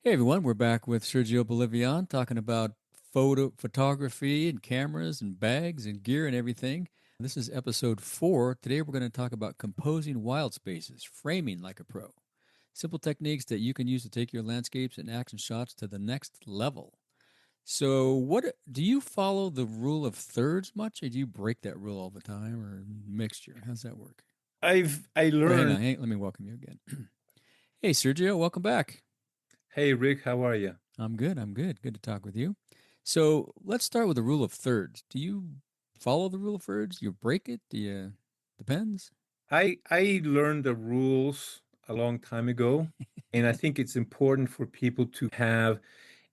Hey everyone, we're back with Sergio Bolivian talking about photography and cameras and bags and gear and everything. This is episode 4. Today we're going to talk about composing wild spaces, framing like a pro. Simple techniques that you can use to take your landscapes and action shots to the next level. So, what do you follow the rule of thirds much, or do you break that rule all the time, or mixture? How's that work? I Oh, hang learned. on, let me welcome you again. Hey Sergio, welcome back. Hey Rick, how are you? I'm good. I'm good. Good to talk with you. So let's start with the rule of thirds. Do you follow the rule of thirds? You break it? Do you? Depends. I learned the rules a long time ago, and I think it's important for people to have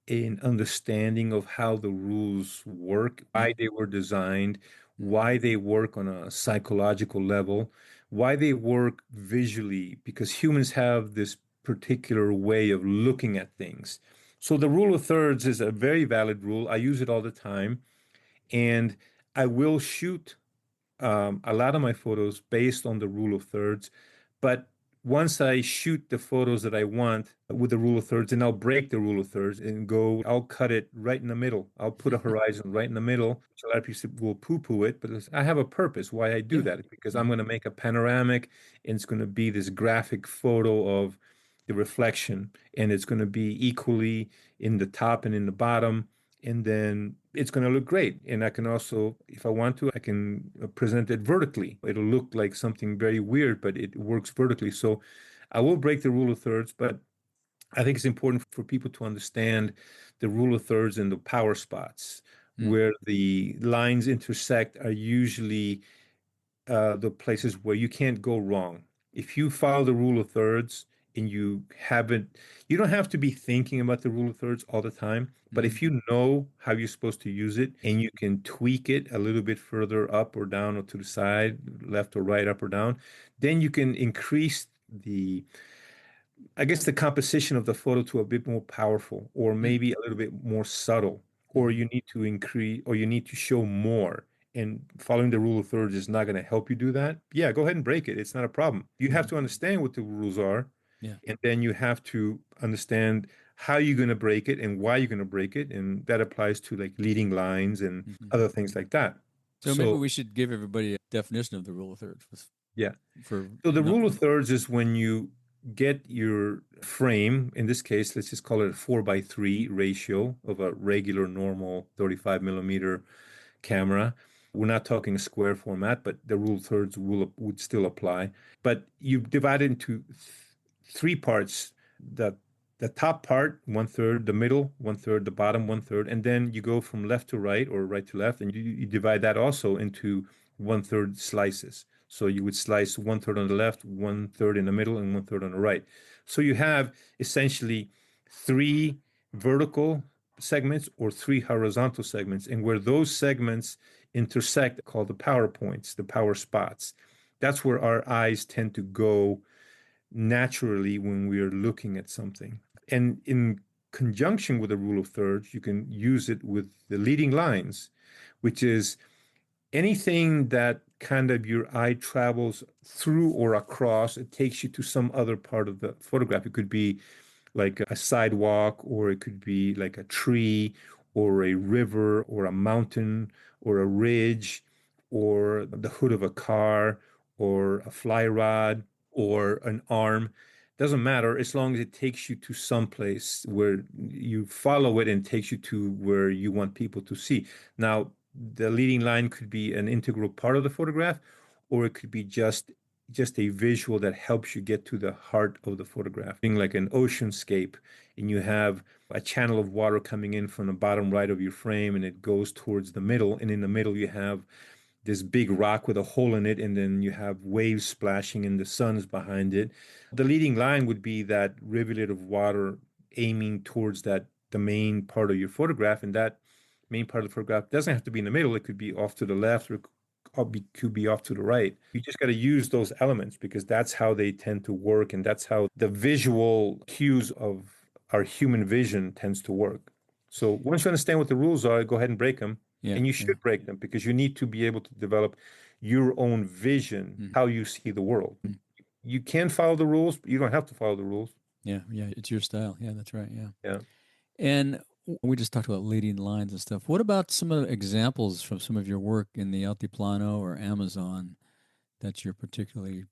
an understanding of how the rules work, why they were designed, why they work on a psychological level, why they work visually, because humans have this particular way of looking at things. So the rule of thirds is a very valid rule. I use it all the time, and I will shoot a lot of my photos based on the rule of thirds. But once I shoot the photos that I want with the rule of thirds, and I'll break the rule of thirds and I'll cut it right in the middle. I'll put a horizon right in the middle. So a lot of people will poo-poo it, but I have a purpose why I do Yeah. that, because I'm Hmm. going to make a panoramic, and it's going to be this graphic photo of the reflection, and it's going to be equally in the top and in the bottom, and then it's going to look great. And I can also, if I want to, I can present it vertically. It'll look like something very weird, but it works vertically. So I will break the rule of thirds, but I think it's important for people to understand the rule of thirds and the power spots Mm. where the lines intersect are usually the places where you can't go wrong. If you follow the rule of thirds and you don't have to be thinking about the rule of thirds all the time, but Mm. if you know how you're supposed to use it and you can tweak it a little bit further up or down or to the side, left or right, up or down, then you can increase I guess, the composition of the photo to a bit more powerful, or Mm. maybe a little bit more subtle, or Mm. you need to increase, or you need to show more. And following the rule of thirds is not going to help you do that. Yeah, go ahead and break it. It's not a problem. You have Mm. to understand what the rules are, Yeah. and then you have to understand how you're going to break it and why you're going to break it. And that applies to like leading lines and Hmm. other things like that. So maybe So, we should give everybody a definition of the rule of thirds yeah. for So the no. rule of thirds is when you get your frame, in this case, let's just call it a 4:3 ratio of a regular normal 35 millimeter camera. We're not talking a square format, but the rule of thirds would still apply. But you divide it into three parts. The the top part, one third, the middle, one third, the bottom, one third, and then you go from left to right or right to left, and you divide that also into one third slices. So you would slice one third on the left, one third in the middle, and one third on the right. So you have essentially three vertical segments or three horizontal segments, and where those segments intersect, called the power points, the power spots. That's where our eyes tend to go naturally when we are looking at something. And in conjunction with the rule of thirds, you can use it with the leading lines, which is anything that kind of your eye travels through or across, it takes you to some other part of the photograph. It could be like a sidewalk, or it could be like a tree, or a river, or a mountain, or a ridge, or the hood of a car, or a fly rod, or an arm. Doesn't matter as long as it takes you to some place where you follow it and takes you to where you want people to see. Now, the leading line could be an integral part of the photograph, or it could be just a visual that helps you get to the heart of the photograph. Being like an oceanscape, and you have a channel of water coming in from the bottom right of your frame, and it goes towards the middle, and in the middle you have this big rock with a hole in it, and then you have waves splashing and the sun's behind it. The leading line would be that rivulet of water aiming towards the main part of your photograph, and that main part of the photograph doesn't have to be in the middle. It could be off to the left, or could be off to the right. You just got to use those elements because that's how they tend to work, and that's how the visual cues of our human vision tends to work. So once you understand what the rules are, go ahead and break them. Yeah. And you Yeah. should break them because you need to be able to develop your own vision, Mm. how you see the world. Mm. You can follow the rules, but you don't have to follow the rules. Yeah, yeah, it's your style. Yeah, that's right. Yeah. Yeah. And we just talked about leading lines and stuff. What about some of the examples from some of your work in the Altiplano or Amazon that you're particularly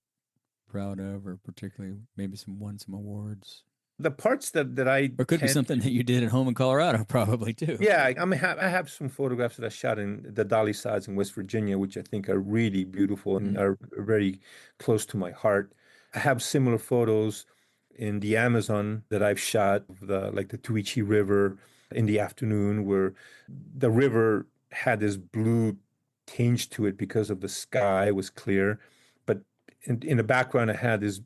proud of, or particularly maybe won some awards? The parts that I Or it could be tend something that you did at home in Colorado, probably too. Yeah, I have some photographs that I shot in the Dolly sides in West Virginia, which I think are really beautiful and Mm. are very close to my heart. I have similar photos in the Amazon that I've shot of the Tuichi River in the afternoon, where the river had this blue tinge to it because of the sky was clear, but in the background I had this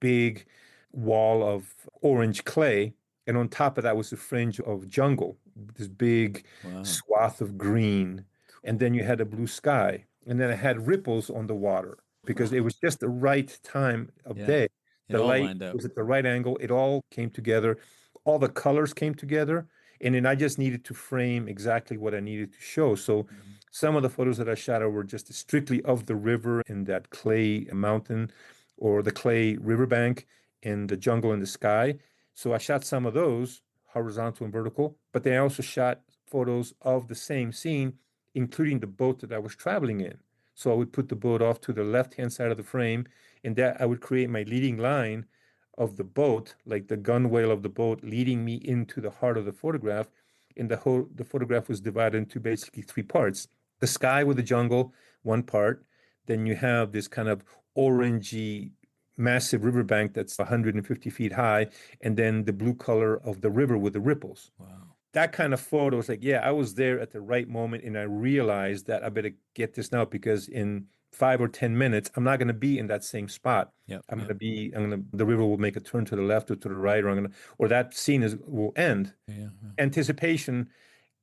big wall of orange clay, and on top of that was a fringe of jungle, this big Wow. swath of green. And Cool. then you had a blue sky. And then I had ripples on the water because it Wow. was just the right time of Yeah. day. It The all light lined up. was at the right angle. It all came together. All the colors came together. And then I just needed to frame exactly what I needed to show. So Mhm. some of the photos that I shot were just strictly of the river in that clay mountain or the clay riverbank in the jungle in the sky. So I shot some of those horizontal and vertical, but then I also shot photos of the same scene, including the boat that I was traveling in. So I would put the boat off to the left-hand side of the frame, and that I would create my leading line of the boat, like the gunwale of the boat, leading me into the heart of the photograph. And the photograph was divided into basically three parts. The sky with the jungle, one part. Then you have this kind of orangey massive riverbank that's 150 feet high, and then the blue color of the river with the ripples. Wow. That kind of photo is like, yeah, I was there at the right moment, and I realized that I better get this now because in 5 or 10 minutes, I'm not going to be in that same spot. Yep. Yep. The river will make a turn to the left or to the right, or that scene will end. Yeah. Yeah. Anticipation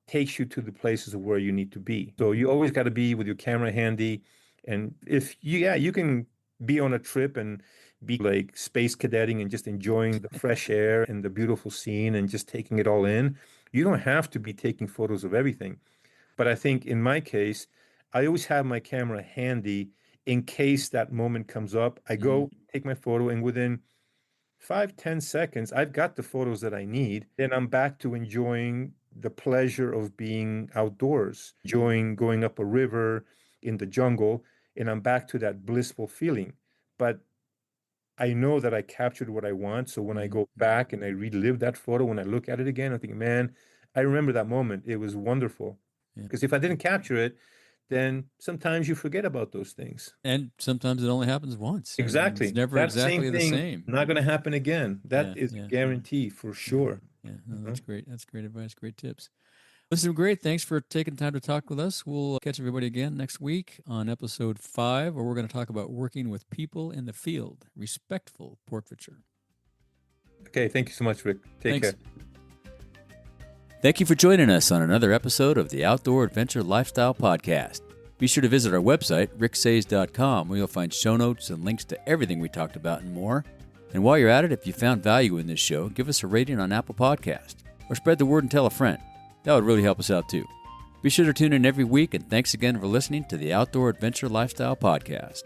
takes you to the places of where you need to be. So you always got to be with your camera handy. And you can be on a trip and be like space cadetting and just enjoying the fresh air and the beautiful scene and just taking it all in. You don't have to be taking photos of everything. But I think in my case, I always have my camera handy in case that moment comes up. I Mm. go take my photo, and within 5, 10 seconds, I've got the photos that I need. Then I'm back to enjoying the pleasure of being outdoors, enjoying going up a river in the jungle, and I'm back to that blissful feeling. But I know that I captured what I want. So when I Mm. go back and I relive that photo, when I look at it again, I think, man, I remember that moment. It was wonderful. Yeah. Because if I didn't capture it, then sometimes you forget about those things. And sometimes it only happens once. I mean, it's Exactly. never That same exactly the thing same. not going to happen again. That Yeah. is a Yeah. guarantee for Yeah. sure. Yeah. No, Mhm. that's great. That's great advice. Great tips. This is great. Thanks for taking time to talk with us. We'll catch everybody again next week on episode 5, where we're going to talk about working with people in the field, respectful portraiture. Okay, thank you so much, Rick. Take Thanks. care. Thank you for joining us on another episode of the Outdoor Adventure Lifestyle Podcast. Be sure to visit our website, ricksays.com, where you'll find show notes and links to everything we talked about and more. And while you're at it, if you found value in this show, give us a rating on Apple Podcast or spread the word and tell a friend. That would really help us out too. Be sure to tune in every week, and thanks again for listening to the Outdoor Adventure Lifestyle Podcast.